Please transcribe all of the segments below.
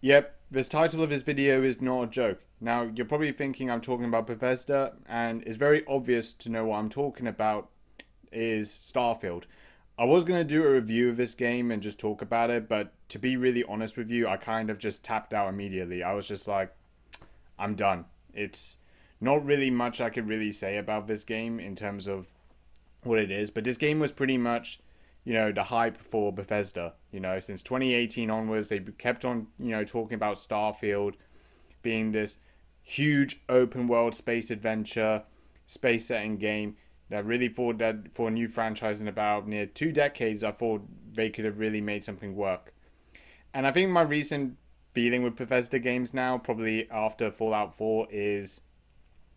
Yep, this title of this video is not a joke. Now, you're probably thinking I'm talking about Bethesda, and it's very obvious to know what I'm talking about is Starfield. I was going to do a review of this game and just talk about it, but to be really honest with you, I kind of just tapped out immediately. I was just like, I'm done. It's not really much I could really say about this game in terms of what it is, but this game was pretty much, the hype for Bethesda. Since 2018 onwards, they kept on, talking about Starfield being this huge open world space adventure, space setting game that really thought that for a new franchise in about near 2 decades, I thought they could have really made something work. And I think my recent feeling with Bethesda games now, probably after Fallout 4, is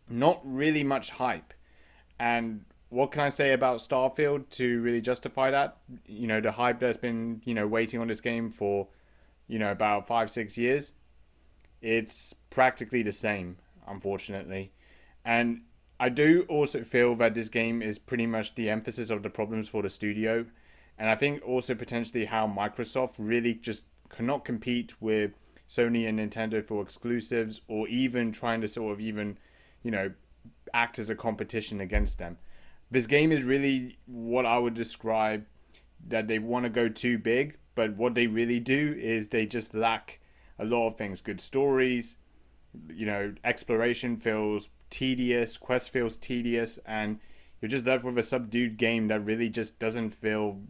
not really much hype. And what can I say about Starfield to really justify that? The hype that's been, waiting on this game for, about 5, 6 years. It's practically the same, unfortunately. And I do also feel that this game is pretty much the emphasis of the problems for the studio. And I think also potentially how Microsoft really just cannot compete with Sony and Nintendo for exclusives or even trying to sort of even, you know, act as a competition against them. This game is really what I would describe that they want to go too big, but what they really do is they just lack a lot of things. Good stories, exploration feels tedious, quest feels tedious, and you're just left with a subdued game that really just doesn't feel,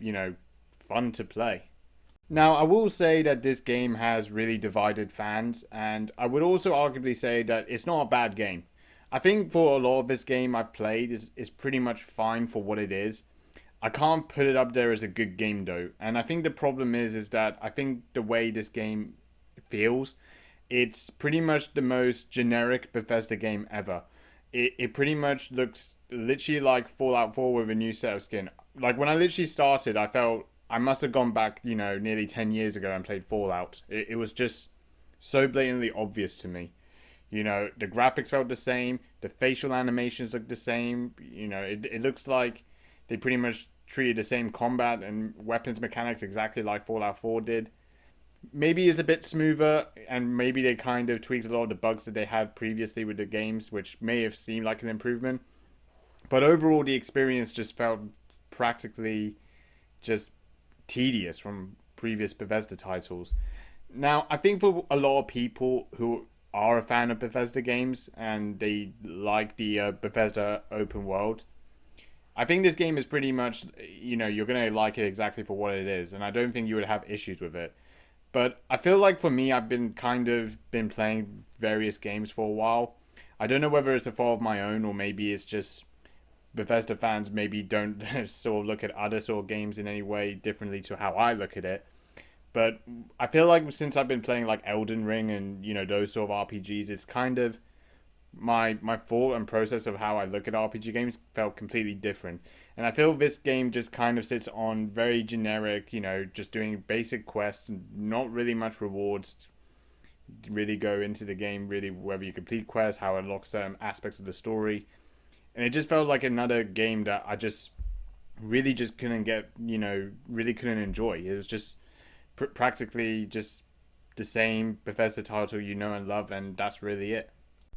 fun to play. Now, I will say that this game has really divided fans, and I would also arguably say that it's not a bad game. I think for a lot of this game I've played is pretty much fine for what it is. I can't put it up there as a good game though, and I think the problem is that I think the way this game feels, it's pretty much the most generic Bethesda game ever. It pretty much looks literally like Fallout 4 with a new set of skin. Like when I literally started, I felt I must have gone back, nearly 10 years ago and played Fallout. It was just so blatantly obvious to me. The graphics felt the same, the facial animations look the same. It looks like they pretty much treated the same combat and weapons mechanics exactly like Fallout 4 did. Maybe it's a bit smoother, and maybe they kind of tweaked a lot of the bugs that they had previously with the games, which may have seemed like an improvement. But overall, the experience just felt practically just tedious from previous Bethesda titles. Now, I think for a lot of people who are a fan of Bethesda games and they like the Bethesda open world, I think this game is pretty much, you're going to like it exactly for what it is. And I don't think you would have issues with it. But I feel like for me, I've been playing various games for a while. I don't know whether it's a fault of my own or maybe it's just Bethesda fans maybe don't sort of look at other sort of games in any way differently to how I look at it. But I feel like since I've been playing like Elden Ring and those sort of RPGs, it's kind of my thought and process of how I look at RPG games felt completely different. And I feel this game just kind of sits on very generic, just doing basic quests and not really much rewards really go into the game, really whether you complete quests, how it unlocks certain aspects of the story. And it just felt like another game that I just really just couldn't get, really couldn't enjoy. It was just practically just the same Bethesda title you know and love, and that's really it.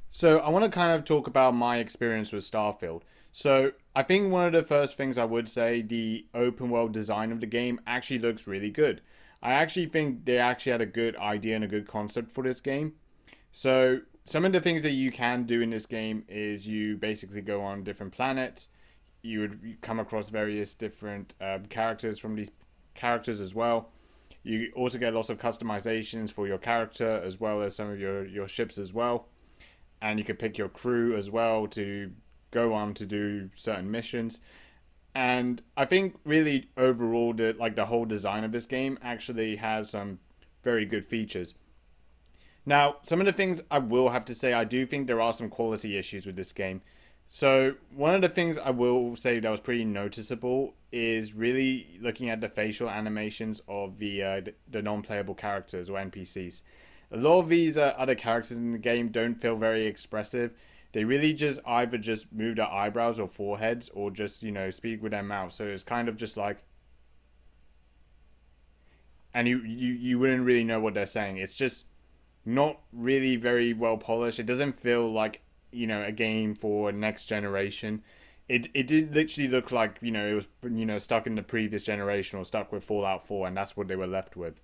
So I want to kind of talk about my experience with Starfield. So I think one of the first things I would say, the open world design of the game actually looks really good. I actually think they actually had a good idea and a good concept for this game. So some of the things that you can do in this game is you basically go on different planets. You would come across various different characters from these characters as well. You also get lots of customizations for your character as well as some of your ships as well, and you can pick your crew as well to go on to do certain missions. And I think really overall the whole design of this game actually has some very good features. Now, some of the things I will have to say, I do think there are some quality issues with this game. So, one of the things I will say that was pretty noticeable is really looking at the facial animations of the non-playable characters or NPCs. A lot of these other characters in the game don't feel very expressive. They really just either just move their eyebrows or foreheads or just, speak with their mouth. So it's kind of just like, and you wouldn't really know what they're saying. It's just not really very well polished. It doesn't feel like, a game for next generation. It did literally look like, it was, stuck in the previous generation or stuck with Fallout 4, and that's what they were left with.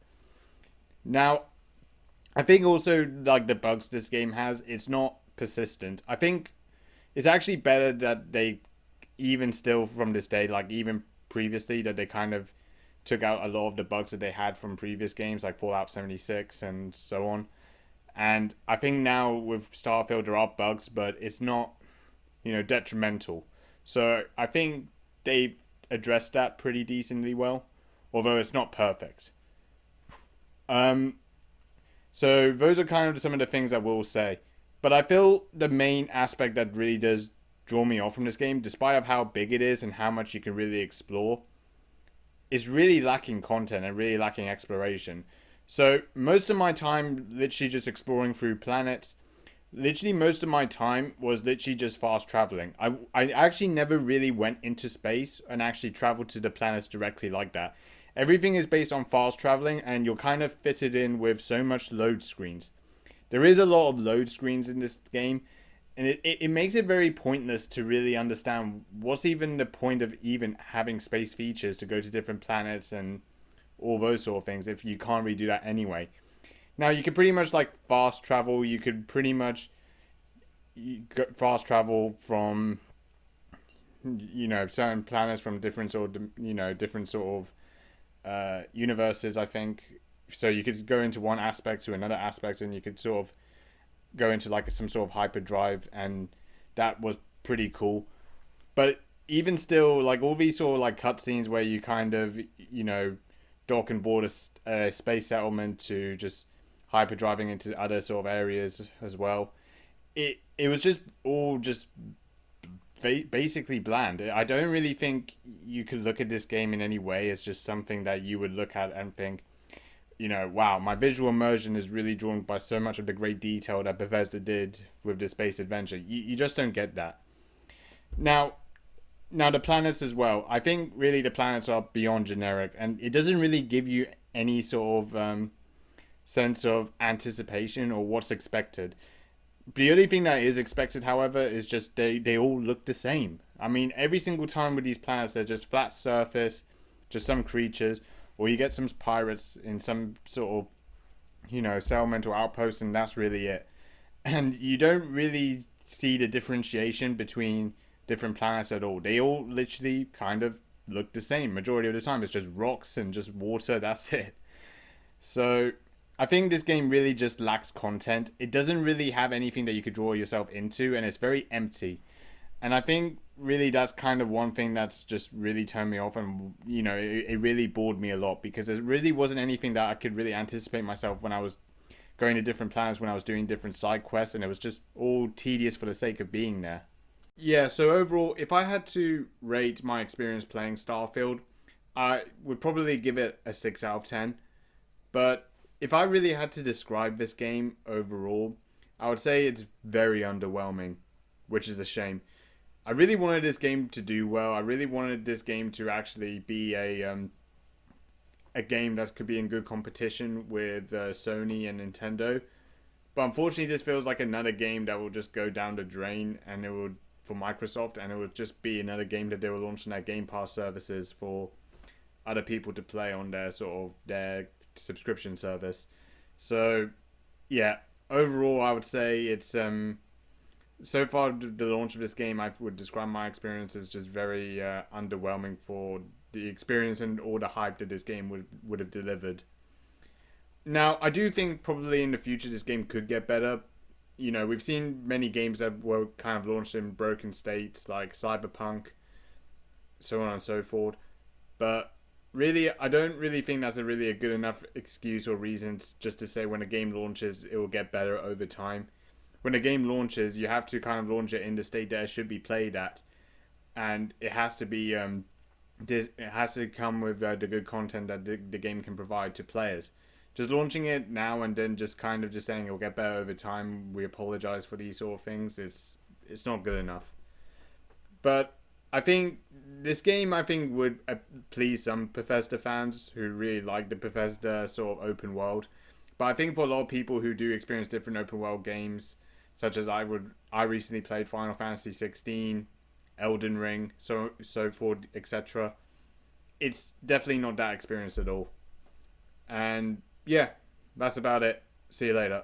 Now, I think also, like, the bugs this game has, it's not persistent. I think it's actually better that they, even still from this day, like even previously, that they kind of took out a lot of the bugs that they had from previous games like Fallout 76 and so on. And I think now with Starfield there are bugs, but it's not, detrimental. So I think they've addressed that pretty decently well, although it's not perfect. Um, so those are kind of some of the things I will say. But I feel the main aspect that really does draw me off from this game, despite of how big it is and how much you can really explore, is really lacking content and really lacking exploration. So most of my time literally just exploring through planets. Literally most of my time was literally just fast traveling. I actually never really went into space and actually traveled to the planets directly like that. Everything is based on fast traveling, and you're kind of fitted in with so much load screens. There is a lot of load screens in this game, and it makes it very pointless to really understand what's even the point of even having space features to go to different planets and all those sort of things if you can't really do that anyway. Now, you could pretty much like fast travel. You could pretty much fast travel from, certain planets from different sort of, different sort of universes, I think. So you could go into one aspect to another aspect, and you could sort of go into like some sort of hyperdrive, and that was pretty cool. But even still, like all these sort of like cutscenes where you kind of, dock and board a space settlement to just hyperdriving into other sort of areas as well. It was just all just basically bland. I don't really think you could look at this game in any way as just something that you would look at and think, wow, my visual immersion is really drawn by so much of the great detail that Bethesda did with the space adventure. You just don't get that. Now, the planets as well. I think really the planets are beyond generic, and it doesn't really give you any sort of sense of anticipation or what's expected. The only thing that is expected, however, is just they all look the same. I mean, every single time with these planets, they're just flat surface, just some creatures, or you get some pirates in some sort of, settlemental outpost, and that's really it. And you don't really see the differentiation between different planets at all. They all literally kind of look the same. Majority of the time, it's just rocks and just water. That's it. So I think this game really just lacks content. It doesn't really have anything that you could draw yourself into, and it's very empty. And I think really that's kind of one thing that's just really turned me off, and it really bored me a lot, because there really wasn't anything that I could really anticipate myself when I was going to different planets, when I was doing different side quests, and it was just all tedious for the sake of being there. Yeah, so overall, if I had to rate my experience playing Starfield, I would probably give it a 6 out of 10. But if I really had to describe this game overall, I would say it's very underwhelming, which is a shame. I really wanted this game to do well. I really wanted this game to actually be a game that could be in good competition with Sony and Nintendo. But unfortunately, this feels like another game that will just go down the drain, and it would for Microsoft, and it would just be another game that they will launch on their Game Pass services for other people to play on their sort of their subscription service. So, yeah, overall, I would say it's so far the launch of this game, I would describe my experience as just very underwhelming for the experience and all the hype that this game would have delivered. Now, I do think probably in the future this game could get better. We've seen many games that were kind of launched in broken states, like Cyberpunk, so on and so forth. But really, I don't really think that's really a good enough excuse or reason just to say when a game launches, it will get better over time. When a game launches, you have to kind of launch it in the state that it should be played at, and it has to be it has to come with the good content that the game can provide to players. Just launching it now and then just kind of just saying it'll get better over time, we apologize for these sort of things, it's not good enough. But I think this game, would please some Bethesda fans who really like the Bethesda sort of open world. But I think for a lot of people who do experience different open world games, such as I recently played Final Fantasy 16, Elden Ring, so forth, etc. It's definitely not that experience at all. And yeah, that's about it. See you later.